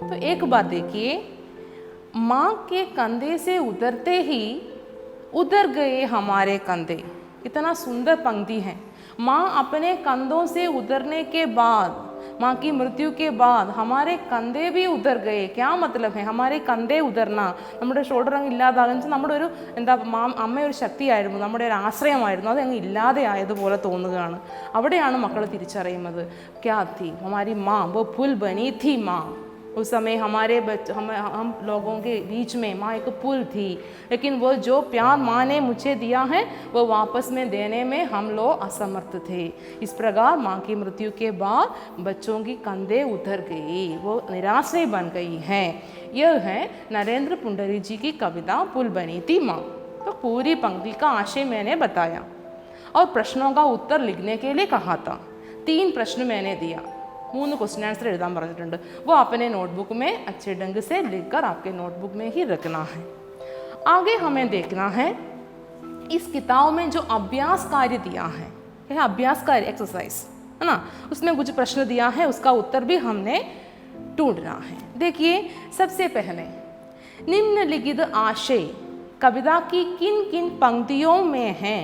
तो एक बात देखिए, माँ के कंधे से उतरते ही उतर गए हमारे कंधे। कितना सुंदर पंक्ति है। माँ अपने कंधों से उतरने के बाद, माँ की मृत्यु के बाद हमारे कंधे भी उतर गए। क्या मतलब है हमारे कंधे उतरना? നമ്മുടെ ഷോൾഡർ അങ്ങ് ഇല്ലാതാകുന്ന നമ്മുടെ ഒരു എന്താ അമ്മ ഒരു ശക്തിയായിരുന്നു, നമ്മുടെ ഒരു ആശ്രയമായിരുന്നു, അത് അങ്ങ് ഇല്ലാതെ ആയതുപോലെ തോന്നുകയാണ്. അവിടെയാണ് മക്കൾ തിരിച്ചറിയുന്നത് ക്യാ थी हमारी माँ, वो पुल बनी थी माँ। उस समय हमारे हम लोगों के बीच में माँ एक पुल थी, लेकिन वो जो प्यार माँ ने मुझे दिया है वो वापस में देने में हम लोग असमर्थ थे। इस प्रकार माँ की मृत्यु के बाद बच्चों की कंधे उतर गई, वो निराश्रय बन गई हैं। यह है नरेंद्र पुंडरी जी की कविता पुल बनी थी माँ। तो पूरी पंक्ति का आशय मैंने बताया और प्रश्नों का उत्तर लिखने के लिए कहा था। 3 प्रश्न मैंने दिया, 3 क्वेश्चन आंसर एഴുതാൻ പറഞ്ഞിട്ടുണ്ട്। वो अपने नोटबुक में अच्छे ढंग से लिखकर आपके नोटबुक में ही रखना है। आगे हमें देखना है इस किताब में जो अभ्यास कार्य दिया है, यह अभ्यास कार्य एक्सरसाइज है ना, उसमें कुछ प्रश्न दिया है, उसका उत्तर भी हमने ढूंढना है। देखिए सबसे पहले निम्नलिखित आशय कविता की किन किन पंक्तियों में है।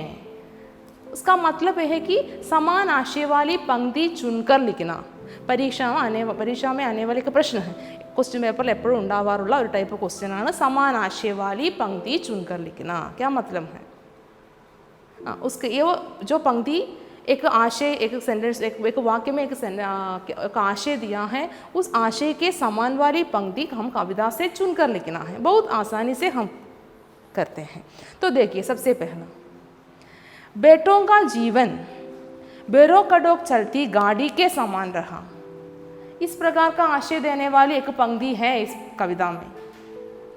उसका मतलब यह है कि समान आशय वाली पंक्ति चुनकर लिखना। परीक्षा में आने वाले का प्रश्न है, क्वेश्चन पेपर एപ്പോഴും ഉണ്ടാവാറുള്ള ഒരു ടൈപ്പ് ക്വസ്റ്റ്യൻ ആണ് समान आशय वाली पंक्ति चुनकर लिखना। क्या मतलब है? उसके ये जो पंक्ति एक आशय, एक सेंटेंस, एक वाक्य में एक आशय दिया है, उस आशय के समान वाली पंक्ति हम कविता से चुनकर लिखना है। बहुत आसानी से हम करते हैं। तो देखिए सबसे पहला, बेटों का जीवन बेरोकटोक चलती गाड़ी के समान रहा। इस प्रकार का आशय देने वाली एक पंक्ति है इस कविता में।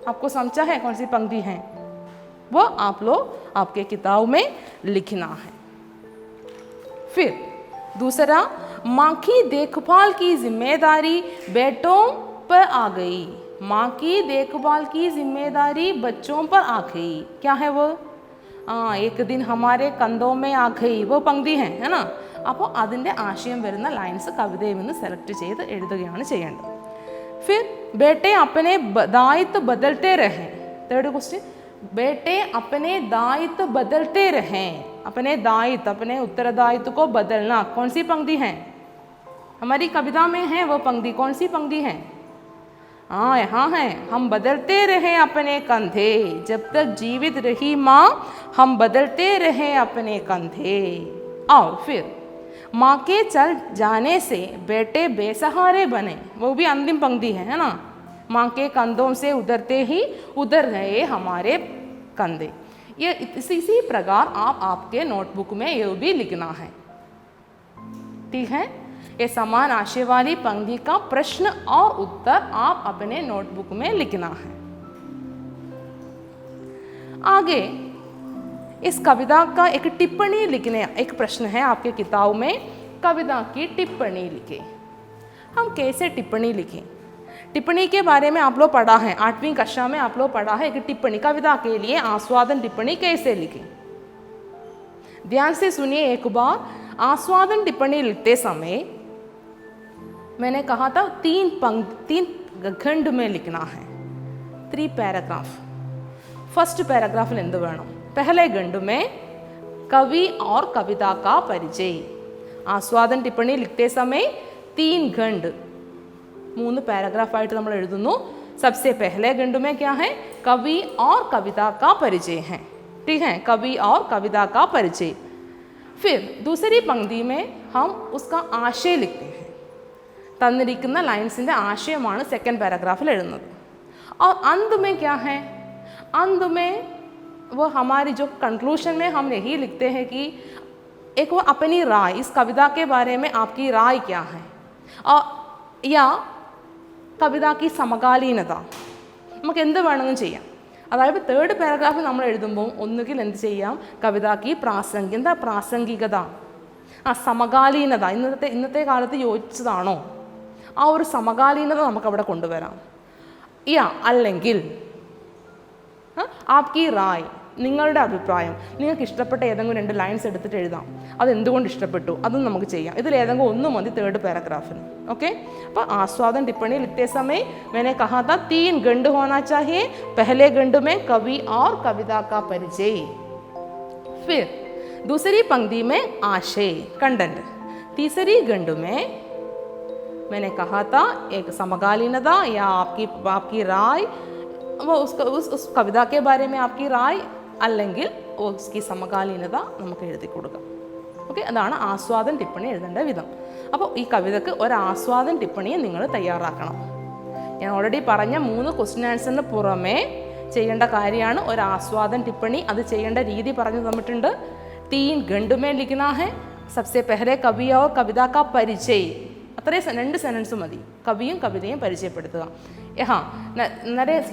आपको समझा है कौन सी पंक्ति है? वो आप लोग आपके किताब में लिखना है। फिर दूसरा, माँ की देखभाल की जिम्मेदारी बेटों पर आ गई। माँ की देखभाल की जिम्मेदारी बच्चों पर आ गई। क्या है वो? एक दिन हमारे कंधों में आ गई, वो पंक्ति है ना। അപ്പോൾ അതിൻ്റെ ആശയം വരുന്ന ലൈൻസ് കവിതയിൽ നിന്ന് സെലക്ട് ചെയ്ത് എഴുതുകയാണ് ചെയ്യേണ്ടത്। फिर बेटे अपने दायित्व बदलते रहें। थर्ड क्वेश्चन, बेटे अपने दायित्व बदलते रहें। अपने दायित्व, अपने उत्तरदायित्व को बदलना कौन सी पंक्ति है? हमारी कविता में है वो पंक्ति। कौन सी पंक्ति है? यहाँ है, हम बदलते रहें अपने कंधे, जब तक जीवित रही माँ हम बदलते रहें अपने कंधे। और फिर माँ के चल जाने से बेटे बेसहारे बने, वो भी अंतिम पंक्ति है ना। माँ के कंधों से उतरते ही उतर गए हमारे कंधे। ये इसी प्रकार आप आपके नोटबुक में ये भी लिखना है। ठीक है, ये समान आशय वाली पंक्ति का प्रश्न और उत्तर आप अपने नोटबुक में लिखना है। आगे इस कविता का एक टिप्पणी लिखने, एक प्रश्न है आपके किताब में, कविता की टिप्पणी लिखें। हम कैसे टिप्पणी लिखें? टिप्पणी के बारे में आप लोग पढ़ा है, 8वीं कक्षा में आप लोग पढ़ा है कि टिप्पणी, कविता के लिए आस्वादन टिप्पणी कैसे लिखें। ध्यान से सुनिए एक बार। आस्वादन टिप्पणी लिखते समय मैंने कहा था 3 खंड में लिखना है, 3 पैराग्राफ। फर्स्ट पैराग्राफ എന്ത് വേണം? पहले खंड में कवि और कविता का परिचय। आस्वादन टिप्पणी लिखते समय 3 खंड, 3 पैराग्राफ आയിട്ട് നമ്മൾ എഴുതുന്നു। सबसे पहले खंड में क्या है? कवि और कविता का परिचय है। ठीक है, कवि और कविता का परिचय। फिर दूसरी पंक्ति में हम उसका आशय लिखते हैं। തന്നിരിക്കുന്ന ലൈൻസിൻ്റെ ആശയമാണ് സെക്കൻഡ് പാരാഗ്രാഫിൽ എഴുതുന്നത്। और अंत में क्या है? अंत में वो हमारी जो कंक्लूशन में हम यही लिखते हैं कि एक वो अपनी राय, इस कविता के बारे में आपकी राय क्या है, और या कविता की സമകാലീനത, നമുക്ക് എന്ത് വേണമെങ്കിലും ചെയ്യാം। അതായത് 3rd പാരഗ്രാഫ് നമ്മൾ എഴുതുമ്പോൾ ഒന്നുകിൽ എന്ത് ചെയ്യാം? കവിതാക്ക് പ്രാസംഗികത, സമകാലീനത, ഇന്നത്തെ കാലത്ത് യോജിച്ചതാണോ, ആ ഒരു സമകാലീനത നമുക്കവിടെ കൊണ്ടുവരാം. या അല്ലെങ്കിൽ आपकी राय, നിങ്ങളുടെ അഭിപ്രായം, നിങ്ങൾക്ക് ഇഷ്ടപ്പെട്ട ഏതെങ്കിലും 2 ലൈൻസ് എടുത്തിട്ട് എഴുതാം. അതെന്തുകൊണ്ട് ഇഷ്ടപ്പെട്ടു അതും നമുക്ക് ചെയ്യാം. ഇതിൽ ഏതെങ്കിലും ഒന്ന് മതി 3rd പാരഗ്രാഫിന്. ഓക്കെ, അപ്പോൾ ആസ്വാദन टिप्पणी लिखते समय मैंने कहा था 3 खंड होना चाहिए. पहले खंड में कवि और कविता का परिचय, फिर दूसरी पंक्ति में आशय कंटेंट, तीसरी खंड में मैंने कहा था एक समकालीनता या आपकी राय, वो उस कविता के बारे में आपकी राय അല്ലെങ്കിൽ उसकी സമകാലീനത നമുക്ക് എഴുതി കൊടുക്കാം. ഓക്കെ, അതാണ് ആസ്വാദൻ ടിപ്പണി എഴുതേണ്ട വിധം. അപ്പോൾ ഈ കവിതയ്ക്ക് ഒരു ആസ്വാദൻ ടിപ്പണിയെ നിങ്ങൾ തയ്യാറാക്കണം. ഞാൻ ഓൾറെഡി പറഞ്ഞ 3 ക്വസ്റ്റ്യൻ ആൻസറിന് പുറമേ ചെയ്യേണ്ട കാര്യമാണ് ഒരു ആസ്വാദൻ ടിപ്പണി. അത് ചെയ്യേണ്ട രീതി പറഞ്ഞു തന്നിട്ടുണ്ട്. 3 खंड में लिखना है. सबसे पहले कवि और कविता का परिचय, അത്രയും 2 സെൻറ്റൻസ് മതി. കവിയും കവിതയും പരിചയപ്പെടുത്തുക. हाँ,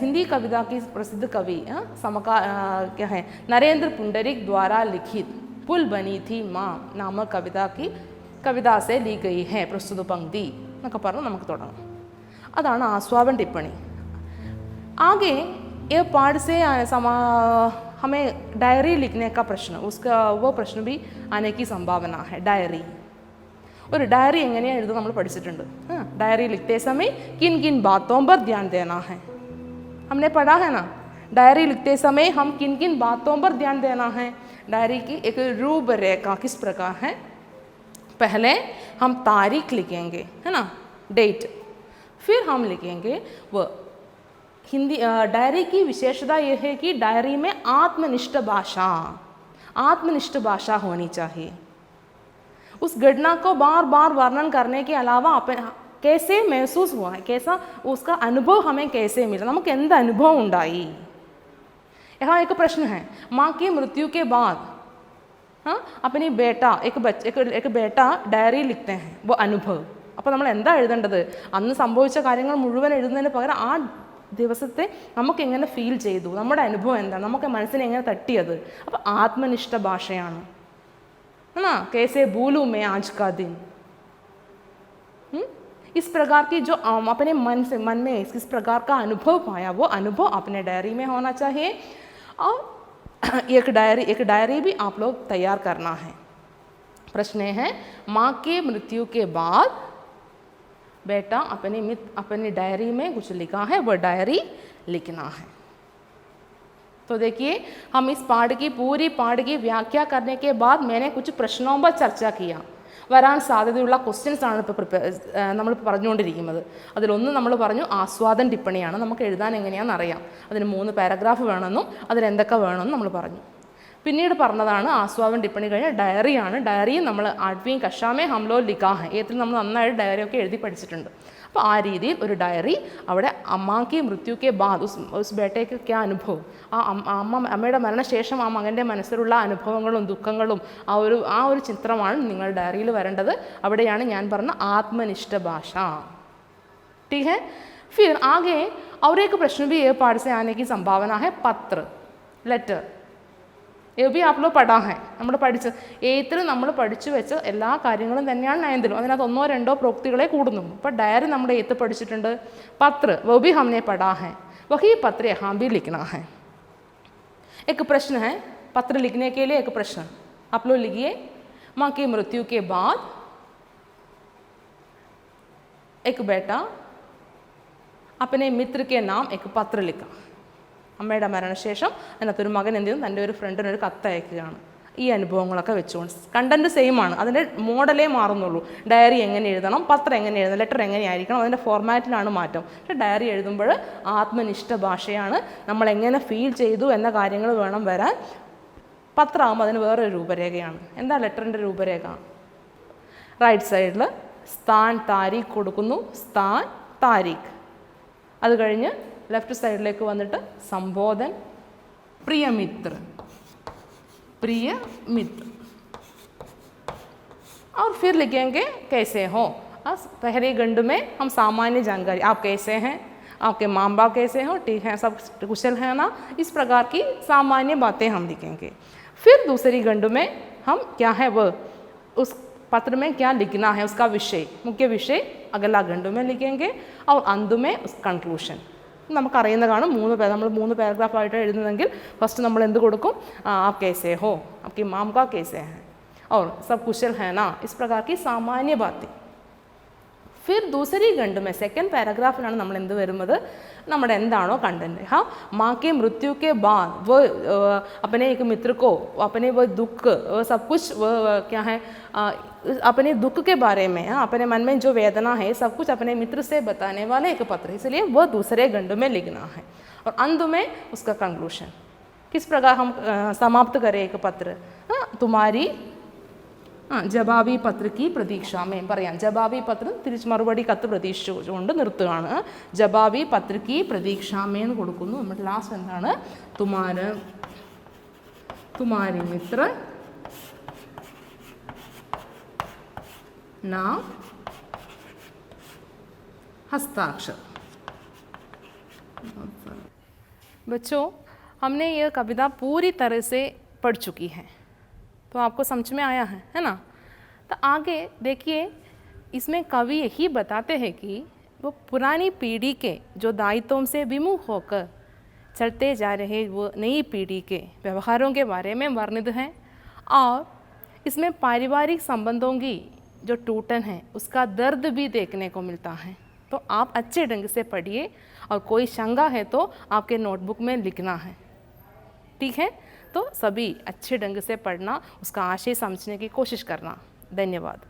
हिंदी कविता की प्रसिद्ध कवि क्या है, नरेंद्र पुंडरीक द्वारा लिखित पुल बनी थी माँ नामक कविता से ली गई है प्रस्तुत पंक्ति എന്നൊക്കെ പറഞ്ഞ് നമുക്ക് തുടങ്ങാം. അതാണ് ആസ്വാദൻ टिप्पणी. आगे ये पाठ से हमें डायरी लिखने का प्रश्न, उसका वो प्रश्न भी आने की संभावना है. डायरी, ഒരു ഡയറി എങ്ങനെയാണ് എഴുതുന്നത് നമ്മൾ പഠിച്ചിട്ടുണ്ട്. डायरी लिखते समय किन किन बातों पर ध्यान देना है, हमने पढ़ा है ना. डायरी लिखते समय हम किन किन बातों पर ध्यान देना है. डायरी की एक रूपरेखा किस प्रकार है. पहले हम तारीख लिखेंगे, है ना, डेट. फिर हम लिखेंगे वो हिंदी. डायरी की विशेषता यह है कि डायरी में आत्मनिष्ठ भाषा होनी चाहिए. उस घटना को बार बार वर्णन करने के अलावा कैसे महसूस हुआ है, कैसा उसका अनुभव हमें कैसे मिला, നമുക്ക് എന്ത് അനുഭവം ഉണ്ടായി. यहाँ एक प्रश्न है, माँ की मृत्यु के बाद अपनी बेटा एक बेटा डायरी लिखते हैं, वो अनुभव. അപ്പോൾ നമ്മൾ എന്താ എഴുതേണ്ടത്, അന്ന് സംഭവിച്ച കാര്യങ്ങൾ മുഴുവൻ എഴുതുന്നതിന് പകരം ആ ദിവസത്തെ നമുക്ക് എങ്ങനെ ഫീൽ ചെയ്തു, നമ്മുടെ അനുഭവം എന്താണ്, നമുക്ക് മനസ്സിനെ എങ്ങനെ തട്ടിയത്. അപ്പോൾ ആത്മനിഷ്ഠ ഭാഷയാണ്, है ना. कैसे भूलूं मैं आज का दिन. इस प्रकार की जो अपने मन में इस प्रकार का अनुभव पाया, वो अनुभव अपने डायरी में होना चाहिए. और एक डायरी भी आप लोग तैयार करना है. प्रश्न है, माँ के मृत्यु के बाद बेटा अपनी डायरी में कुछ लिखा है, वो डायरी लिखना है. तो देखिए, हम इस पाठ की पूरी पाठ की व्याख्या करने के बाद मैंने कुछ प्रश्नों पर चर्चा किया. വരാൻ സാധ്യതയുള്ള ക്വസ്റ്റ്യൻസ് ആണ് ഇപ്പോൾ നമ്മളിപ്പോൾ പറഞ്ഞുകൊണ്ടിരിക്കുന്നത്. അതിലൊന്ന് നമ്മൾ പറഞ്ഞു ആസ്വാദൻ ടിപ്പണിയാണ്. നമുക്ക് എഴുതാൻ എങ്ങനെയാണെന്ന് അറിയാം. അതിന് 3 പാരഗ്രാഫ് വേണമെന്നും അതിലെന്തൊക്കെ വേണമെന്നും നമ്മൾ പറഞ്ഞു. പിന്നീട് പറഞ്ഞതാണ് ആസ്വാദൻ ടിപ്പണി കഴിഞ്ഞ ഡയറിയാണ്. ഡയറിയും നമ്മൾ 8वीं कक्षा में हम लोग लिखा है. ഏത്തിൽ നമ്മൾ നന്നായിട്ട് ഡയറിയൊക്കെ എഴുതി പഠിച്ചിട്ടുണ്ട്. അപ്പോൾ ആ രീതിയിൽ ഒരു ഡയറി അവിടെ അമ്മാക്ക് മൃത്യുക്കെ ബാദ് ഉസ് ബേട്ടയ്ക്ക് ക്യാ അനുഭവം, അമ്മയുടെ മരണശേഷം ആ മകൻ്റെ മനസ്സിലുള്ള അനുഭവങ്ങളും ദുഃഖങ്ങളും ആ ഒരു ചിത്രമാണ് നിങ്ങൾ ഡയറിയിൽ വരേണ്ടത്. അവിടെയാണ് ഞാൻ പറഞ്ഞ ആത്മനിഷ്ഠ ഭാഷ. ठीक है. फिर आगे और एक प्रश्न भी ये पाठ से आने की संभावना है, पत्र, लेटर. ये भी आप लोग पढ़ा है. നമ്മൾ പഠിച്ച് 8th നമ്മൾ പഠിച്ചു വെച്ച എല്ലാ കാര്യങ്ങളും തന്നെയാണ് 9th. അതിനകത്ത് 1-2 പ്രോക്തികളെ കൂടുന്നു. അപ്പോൾ ഡയറി നമ്മൾ 8th പഠിച്ചിട്ടുണ്ട്. പത്ര वो भी हमने पढ़ा है, वही पत्र यहाँ भी लिखना है. एक प्रश्न है, पत्र लिखने के लिए एक प्रश्न आप लोग लिखिए. माँ की मृत्यु के बाद एक बेटा अपने मित्र के नाम एक पत्र लिखा. അമ്മയുടെ മരണശേഷം അതിനകത്തൊരു മകൻ എന്ത് ചെയ്യുന്നു, തൻ്റെ ഒരു ഫ്രണ്ടിന് ഒരു കത്ത് അയക്കുകയാണ്. ഈ അനുഭവങ്ങളൊക്കെ വെച്ചുകൊണ്ട് കണ്ടൻറ്റ് സെയിം ആണ്, അതിൻ്റെ മോഡലേ മാറുന്നുള്ളൂ. ഡയറി എങ്ങനെ എഴുതണം, പത്രം എങ്ങനെ എഴുതണം, ലെറ്റർ എങ്ങനെയായിരിക്കണം, അതിൻ്റെ ഫോർമാറ്റിലാണ് മാറ്റം. പക്ഷേ ഡയറി എഴുതുമ്പോൾ ആത്മനിഷ്ഠ ഭാഷയാണ്. നമ്മളെങ്ങനെ ഫീൽ ചെയ്തു എന്ന കാര്യങ്ങൾ വേണം വരാൻ. പത്രമാകുമ്പോൾ അതിന് വേറൊരു രൂപരേഖയാണ്. എന്താ ലെറ്ററിൻ്റെ രൂപരേഖ? റൈറ്റ് സൈഡിൽ സ്ഥാൻ താരീഖ് കൊടുക്കുന്നു, സ്ഥാൻ താരീഖ്. അത് കഴിഞ്ഞ് लेफ्ट സൈഡിലേക്ക് വന്നിട്ട് संबोधन प्रिय मित्र और फिर लिखेंगे कैसे हो. पहले खंड में हम सामान्य जानकारी, आप कैसे हैं, आपके माँ बाप कैसे हो, ठीक है, सब कुशल है ना, इस प्रकार की सामान्य बातें हम लिखेंगे. फिर दूसरी खंड में हम क्या है वो उस पत्र में क्या लिखना है, उसका विषय, मुख्य विषय अगला खंड में लिखेंगे. और अंत में उस कंक्लूशन, നമുക്കറിയുന്നതാണ് 3 പേര്. നമ്മൾ 3 പാരഗ്രാഫായിട്ട് എഴുതുന്നതെങ്കിൽ ഫസ്റ്റ് നമ്മൾ എന്ത് കൊടുക്കും? आप कैसे हो, आपकी माम का कैसे है और सब कुशल है ना, इस प्रकार की सामान्य बातें. फिर दूसरी खंड में सेकंड पैराग्राफിലാണ് നമ്മൾ എന്ത് വരുന്നത്? നമ്മുടെ എന്താണോ कंटेंट. हाँ, माँ के मृत्यु के बाद वो अपने एक मित्र को अपने वो दुख सब कुछ वो क्या है अपने दुख के बारे में, अपने मन में जो वेदना है सब कुछ अपने मित्र से बताने वाला एक पत्र है. इसलिए वो दूसरे खंड में लिखना है और अंत में उसका कंक्लूशन. किस प्रकार हम समाप्त करें एक पत्र? तुम्हारी ജവാബി പത്രയ്ക്ക് പ്രതീക്ഷാമേം പറയാം. ജവാബി പത്രം തിരിച്ച് മറുപടി കത്ത് പ്രതീക്ഷിച്ചുകൊണ്ട് നിർത്തുകയാണ്. ജവാബി പത്രയ്ക്ക് പ്രതീക്ഷാമേന്ന് കൊടുക്കുന്നു. നമ്മുടെ ലാസ്റ്റ് എന്താണ്? തുമാരി മിത്ര नाम हस्ताक्षर. बच्चों, हमने यह कविता पूरी तरह से पढ़ चुकी है, तो आपको समझ में आया है ना? तो आगे देखिए, इसमें कवि यही बताते हैं कि वो पुरानी पीढ़ी के जो दायित्वों से विमुख होकर चलते जा रहे वो नई पीढ़ी के व्यवहारों के बारे में वर्णित हैं और इसमें पारिवारिक संबंधों की जो टूटन है उसका दर्द भी देखने को मिलता है. तो आप अच्छे ढंग से पढ़िए और कोई शंका है तो आपके नोटबुक में लिखना है. ठीक है? तो सभी अच्छे ढंग से पढ़ना, उसका आशय समझने की कोशिश करना. धन्यवाद.